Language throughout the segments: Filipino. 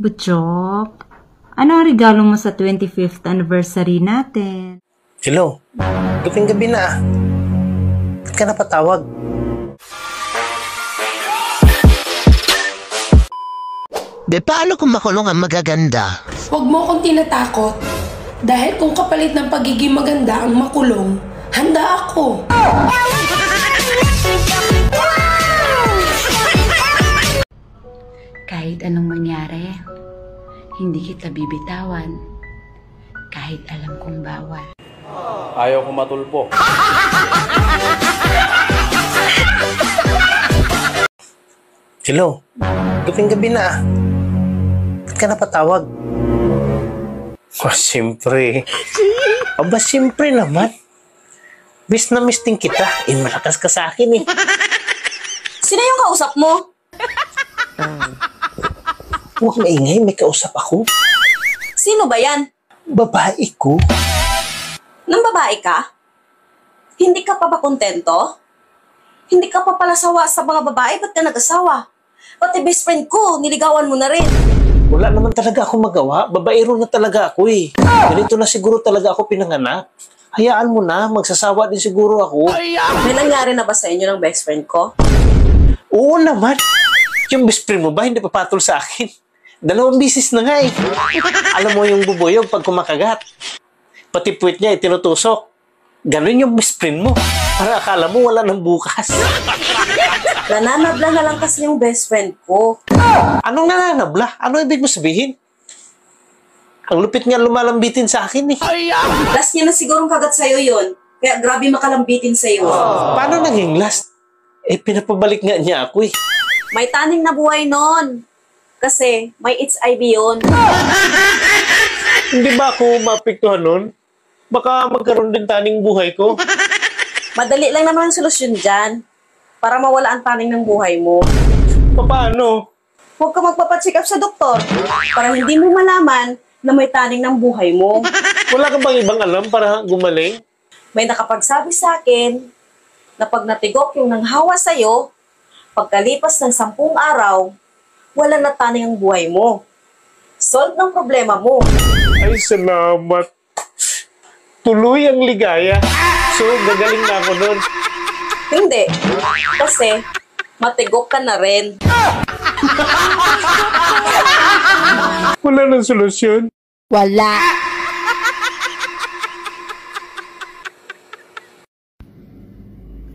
Butchok, ano ang regalo mo sa 25th anniversary natin? Hello, gabing gabi na. Ba't ka napatawag? Be, paano kung makulong ang magaganda? Huwag mo akong tinatakot. Dahil kung kapalit ng pagiging maganda ang makulong, handa ako. Kahit anong mangyari, hindi kita bibitawan. Kahit alam kong bawal. Ayaw ko matulpo. Hello, gabing gabi na. Ba't ka napatawag? Siyempre. Aba, siyempre naman. Miss na miss din kita. Malakas ka sa akin eh. Sino yung kausap mo? Huwag maingay, may kausap ako. Sino ba yan? Babae ko. Nang babae ka? Hindi ka pa ba kontento? Hindi ka pa pala sawa sa mga babae? Ba't ka nag-asawa? Pati best friend ko, niligawan mo na rin. Wala naman talaga ako magawa. Babaero na talaga ako eh. Ganito na siguro talaga ako pinanganak. Hayaan mo na, magsasawa din siguro ako. May nangyari na ba sa inyo ng best friend ko? Oo naman. Yung best friend mo ba hindi papatol sa akin? 2 bisis na nga eh. Alam mo yung bubuyog pag kumakagat. Pati puwit niya itinutusok. Ganun yung best friend mo. Para akala mo wala nang bukas. Nananabla na lang kasi yung best friend ko. Anong nananabla? Ano ibig mo sabihin? Ang lupit nga lumalambitin sa akin eh. Last niya na sigurong kagat sa'yo yun. Kaya grabe makalambitin sa'yo. Paano naging last? Pinapabalik nga niya ako eh. May taning na buhay nun. Kasi may HIV yun. Hindi ba ako mapiktuhan nun? Baka magkaroon din taning buhay ko. Madali lang naman ang solusyon dyan. Para mawala ang taning ng buhay mo. Paano? Huwag ka magpapacheck up sa doktor. Para hindi mo malaman na may taning ng buhay mo. Wala ka bang ibang alam para gumaling? May nakapagsabi sa akin na pag natigok yung nanghawa sa'yo, pagkalipas ng 10 araw, wala na taning ang buhay mo. Solve ng problema mo. Ay, salamat. Tuloy ang ligaya. So, gagaling na ako nun. Hindi. Kasi, matigok ka na rin. Wala nang solusyon. Wala.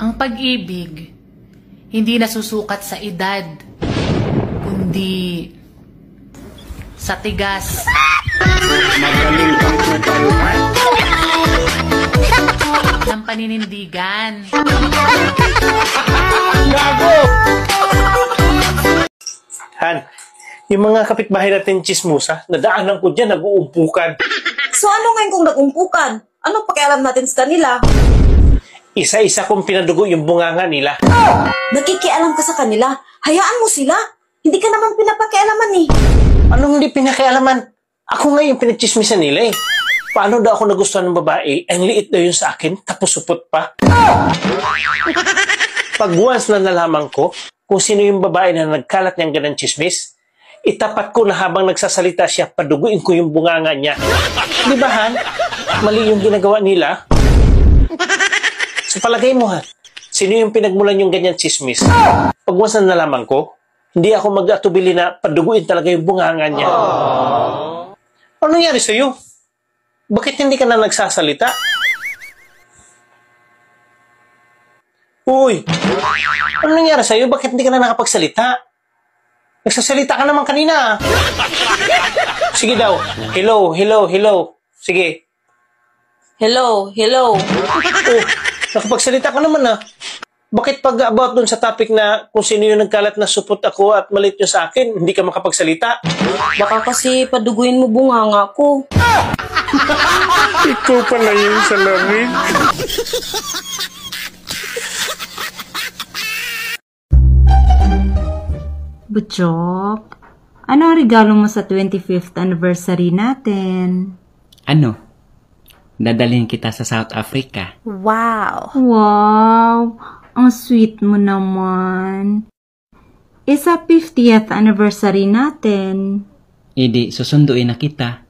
Ang pag-ibig, hindi nasusukat sa edad, kundi sa tigas. Ng paninindigan. Gago! Han, yung mga kapitbahay natin chismosa, nadaanan ko dyan, nag-uumpukan. So ano ngayon kung nag-umpukan? Anong pakialam natin sa kanila? Isa-isa kong pinadugo yung bunganga nila. Nakikialam ka sa kanila. Hayaan mo sila. Hindi ka naman pinapakialaman eh. Anong hindi pinakialaman? Ako nga yung pinagchismisan nila eh. Paano daw ako nagustuhan ng babae? Ang liit daw yun sa akin, tapos supot pa. Pag once na nalaman ko kung sino yung babae na nagkalat niyang ganang chismis, itapat ko na habang nagsasalita siya, paduguin ko yung bunganga niya. Di ba, Han? Mali yung ginagawa nila. Sa palagay mo, Han, sino yung pinagmulan yung ganyan chismis? Pag once na nalaman ko, hindi ako mag-atubili na paduguin talaga yung bunganga niya. Ano nangyari sa'yo? Bakit hindi ka na nagsasalita? Uy! Ano nangyari sa'yo? Bakit hindi ka na nakapagsalita? Nagsasalita ka naman kanina. Sige daw. Hello, hello, hello. Sige. Hello, hello. Oh, nakapagsalita ka naman ah. Bakit pag about dun sa topic na kung sino yung nagkalat na supot ako at malit nyo sa akin, hindi ka makapagsalita? Baka kasi paduguin mo bunganga ko. Ikaw pala yung salamin. Butchok, ano ang regalo mo sa 25th anniversary natin? Ano? Dadalhin kita sa South Africa. Wow, ang sweet mo naman. Isa 50th anniversary natin. Idi susunduin na kita.